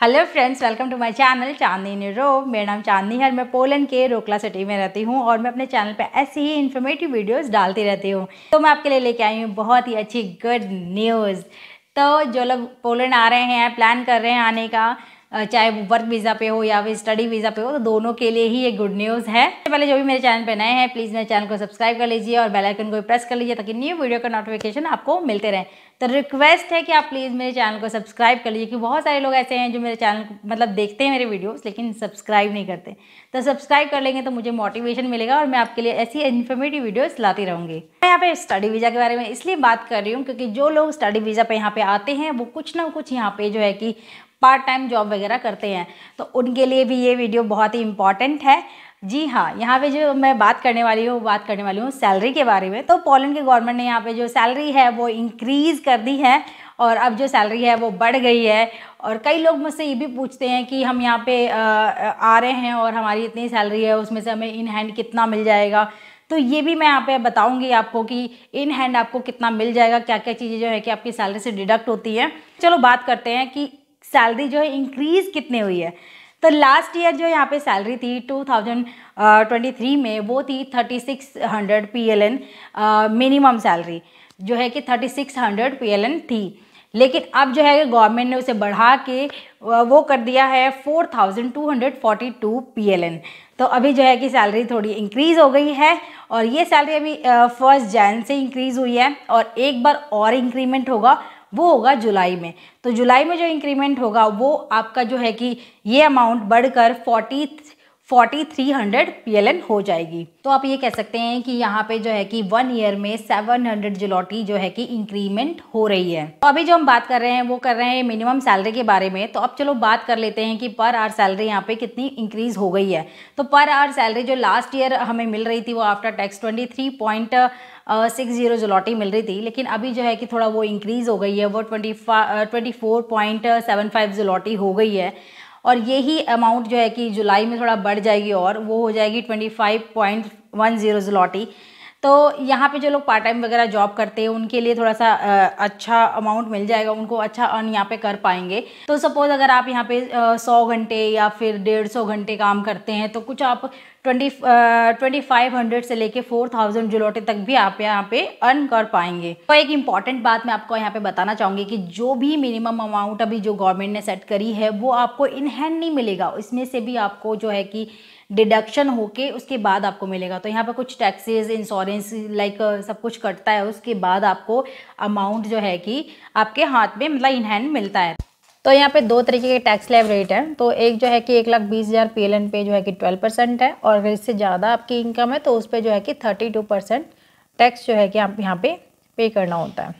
Hello friends, welcome to my channel Chandni in Europe. मेरा नाम चांदनी है। मैं पोलैंड के रोकला सिटी में रहती हूँ और मैं अपने चैनल पे ऐसी ही इन्फॉर्मेटिव वीडियोस डालती रहती हूँ। तो मैं आपके लिए लेके आई हूँ बहुत ही अच्छी गुड न्यूज़। तो जो लोग पोलैंड आ रहे हैं, प्लान कर रहे हैं आने का, चाहे वो वर्क वीज़ा पे हो या फिर स्टडी वीज़ा पे हो, तो दोनों के लिए ही ये गुड न्यूज़ है। सबसे पहले जो भी मेरे चैनल पे नए हैं, प्लीज़ मेरे चैनल को सब्सक्राइब कर लीजिए और बेल आइकन को भी प्रेस कर लीजिए ताकि न्यू वीडियो का नोटिफिकेशन आपको मिलते रहे। तो रिक्वेस्ट है कि आप प्लीज़ मेरे चैनल को सब्सक्राइब कर लीजिए, क्योंकि बहुत सारे लोग ऐसे हैं जो मेरे चैनल को मतलब देखते हैं मेरे वीडियोस लेकिन सब्सक्राइब नहीं करते। तो सब्सक्राइब कर लेंगे तो मुझे मोटिवेशन मिलेगा और मैं आपके लिए ऐसी इन्फॉर्मेटिव वीडियोस लाती रहूँगी। मैं यहाँ पे स्टडी वीज़ा के बारे में इसलिए बात कर रही हूँ क्योंकि जो लोग स्टडी वीज़ा पे यहाँ पे आते हैं वो कुछ ना कुछ यहाँ पे जो है कि पार्ट टाइम जॉब वगैरह करते हैं, तो उनके लिए भी ये वीडियो बहुत ही इंपॉर्टेंट है। जी हाँ, यहाँ पे जो मैं बात करने वाली हूँ सैलरी के बारे में। तो पोलैंड के गवर्नमेंट ने यहाँ पे जो सैलरी है वो इंक्रीज़ कर दी है और अब जो सैलरी है वो बढ़ गई है। और कई लोग मुझसे ये भी पूछते हैं कि हम यहाँ पे आ रहे हैं और हमारी इतनी सैलरी है, उसमें से हमें इन हैंड कितना मिल जाएगा। तो ये भी मैं यहाँ पे बताऊँगी आपको कि इन हैंड आपको कितना मिल जाएगा, क्या क्या चीज़ें जो है कि आपकी सैलरी से डिडक्ट होती है। चलो बात करते हैं कि सैलरी जो है इंक्रीज़ कितने हुई है। तो लास्ट ईयर जो यहाँ पे सैलरी थी 2023 में वो थी 3600 PLN मिनिमम सैलरी जो है कि 3600 PLN थी। लेकिन अब जो है गवर्नमेंट ने उसे बढ़ा के वो कर दिया है 4242 PLN। तो अभी जो है कि सैलरी थोड़ी इंक्रीज़ हो गई है और ये सैलरी अभी 1 जनवरी से इंक्रीज़ हुई है और एक बार और इंक्रीमेंट होगा, वो होगा जुलाई में। तो जुलाई में जो इंक्रीमेंट होगा वो आपका जो है कि ये अमाउंट बढ़कर 4300 PLN हो जाएगी। तो आप ये कह सकते हैं कि यहाँ पे जो है कि 1 ईयर में 700 ज़्लॉटी जो है कि इंक्रीमेंट हो रही है। तो अभी जो हम बात कर रहे हैं वो कर रहे हैं मिनिमम सैलरी के बारे में। तो अब चलो बात कर लेते हैं कि पर आवर सैलरी यहाँ पे कितनी इंक्रीज़ हो गई है। तो पर आवर सैलरी जो लास्ट ईयर हमें मिल रही थी वो आफ्टर टैक्स 23.60 ज़्लॉटी मिल रही थी, लेकिन अभी जो है कि थोड़ा वो इंक्रीज़ हो गई है, वो 24.75 ज़्लॉटी हो गई है। और यही अमाउंट जो है कि जुलाई में थोड़ा बढ़ जाएगी और वो हो जाएगी 25.10 ज़्लॉटी। तो यहाँ पे जो लोग पार्ट टाइम वगैरह जॉब करते हैं उनके लिए थोड़ा सा अच्छा अमाउंट मिल जाएगा, उनको अच्छा अर्न यहाँ पे कर पाएंगे। तो सपोज़ अगर आप यहाँ पे 100 घंटे या फिर 150 घंटे काम करते हैं तो कुछ आप 2500 से लेके 4000 ज़्लॉटी तक भी आप यहाँ पे अर्न कर पाएंगे। तो एक इम्पॉर्टेंट बात मैं आपको यहाँ पे बताना चाहूँगी कि जो भी मिनिमम अमाउंट अभी जो गवर्नमेंट ने सेट करी है वो आपको इन हैंड नहीं मिलेगा, इसमें से भी आपको जो है कि डिडक्शन होके उसके बाद आपको मिलेगा। तो यहाँ पे कुछ टैक्सेस, इंश्योरेंस लाइक सब कुछ कटता है, उसके बाद आपको अमाउंट जो है कि आपके हाथ में मतलब इन हैंड मिलता है। तो यहाँ पे दो तरीके के टैक्स स्लैब रेट है। तो एक जो है कि 1,20,000 PLN पे जो है कि 12% है और अगर इससे ज़्यादा आपकी इनकम है तो उस पर जो है कि 32% टैक्स जो है कि आप यहाँ पे करना होता है।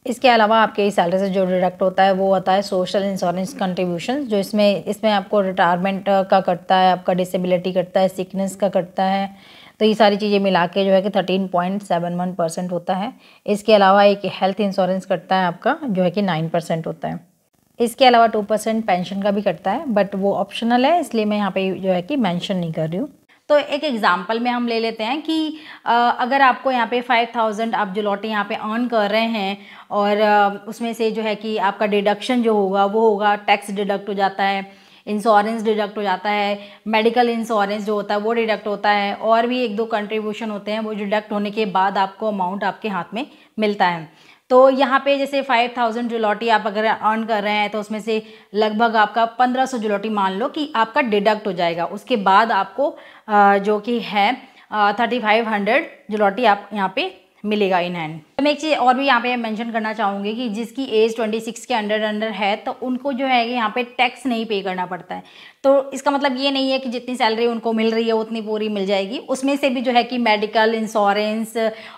इसके अलावा आपके सैलरी से जो डिडक्ट होता है वो होता है सोशल इंश्योरेंस कंट्रीब्यूशन, जो इसमें आपको रिटायरमेंट का कटता है, आपका डिसेबिलिटी कटता है, सिकनेस का कटता है। तो ये सारी चीज़ें मिला के जो है कि 13.71% होता है। इसके अलावा एक हेल्थ इंश्योरेंस कटता है आपका जो है कि 9% होता है। इसके अलावा 2% पेंशन का भी कटता है, बट वो ऑप्शनल है, इसलिए मैं यहाँ पे जो है कि मेंशन नहीं कर रही हूँ। तो एक एग्जांपल में हम ले लेते हैं कि अगर आपको यहाँ पे 5000 आप ज़्लॉटी यहाँ पे अर्न कर रहे हैं और उसमें से जो है कि आपका डिडक्शन जो होगा वो होगा, टैक्स डिडक्ट हो जाता है, इंश्योरेंस डिडक्ट हो जाता है, मेडिकल इंश्योरेंस जो होता है वो डिडक्ट होता है, और भी 1-2 कंट्रीब्यूशन होते हैं। वो डिडक्ट होने के बाद आपको अमाउंट आपके हाथ में मिलता है। तो यहाँ पे जैसे 5000 ज़्लॉटी आप अगर अर्न कर रहे हैं तो उसमें से लगभग आपका 1500 ज़्लॉटी मान लो कि आपका डिडक्ट हो जाएगा। उसके बाद आपको जो कि है 3500 ज़्लॉटी आप यहाँ पे मिलेगा इन हैंड। तो मैं एक चीज़ और भी यहाँ पे मेंशन करना चाहूँगी कि जिसकी एज 26 के अंडर है तो उनको जो है यहाँ पे टैक्स नहीं पे करना पड़ता है। तो इसका मतलब ये नहीं है कि जितनी सैलरी उनको मिल रही है उतनी पूरी मिल जाएगी, उसमें से भी जो है कि मेडिकल इंश्योरेंस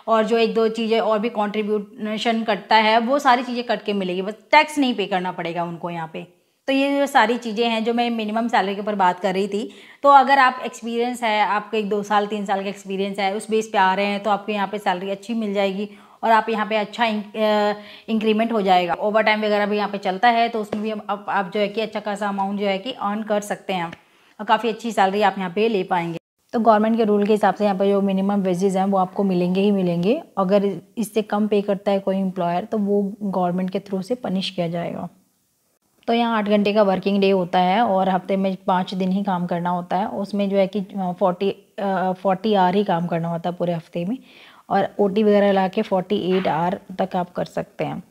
और जो 1-2 चीज़ें और भी कॉन्ट्रीब्यूशन कटता है वो सारी चीज़ें कट के मिलेगी, बस टैक्स नहीं पे करना पड़ेगा उनको यहाँ पे। तो ये जो सारी चीज़ें हैं जो मैं मिनिमम सैलरी के ऊपर बात कर रही थी। तो अगर आप एक्सपीरियंस है, आपको 1-2 साल 3 साल का एक्सपीरियंस है, उस बेस पे आ रहे हैं तो आपको यहाँ पे सैलरी अच्छी मिल जाएगी और आप यहाँ पे अच्छा इंक्रीमेंट हो जाएगा। ओवर टाइम वगैरह भी यहाँ पे चलता है तो उसमें भी आप जो है कि अच्छा खासा अमाउंट जो है कि अर्न कर सकते हैं और काफ़ी अच्छी सैलरी आप यहाँ पे ले पाएंगे। तो गवर्नमेंट के रूल के हिसाब से यहाँ पर जो मिनिमम वेजेस हैं वो आपको मिलेंगे ही मिलेंगे। अगर इससे कम पे करता है कोई एम्प्लॉयर तो वो गवर्नमेंट के थ्रू से पनिश किया जाएगा। तो यहाँ 8 घंटे का वर्किंग डे होता है और हफ्ते में 5 दिन ही काम करना होता है। उसमें जो है कि 40 आवर ही काम करना होता है पूरे हफ्ते में, और ओटी वगैरह ला के 48 आवर तक आप कर सकते हैं।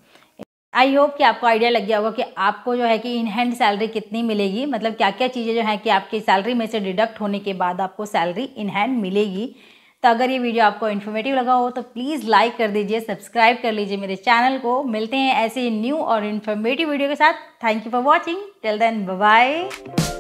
आई होप कि आपको आइडिया लग गया होगा कि आपको जो है कि इन हैंड सैलरी कितनी मिलेगी, मतलब क्या क्या चीज़ें जो है कि आपकी सैलरी में से डिडक्ट होने के बाद आपको सैलरी इन हैंड मिलेगी। तो अगर ये वीडियो आपको इन्फॉर्मेटिव लगा हो तो प्लीज़ लाइक कर दीजिए, सब्सक्राइब कर लीजिए मेरे चैनल को। मिलते हैं ऐसे न्यू और इन्फॉर्मेटिव वीडियो के साथ। Thank you for watching, till then bye bye.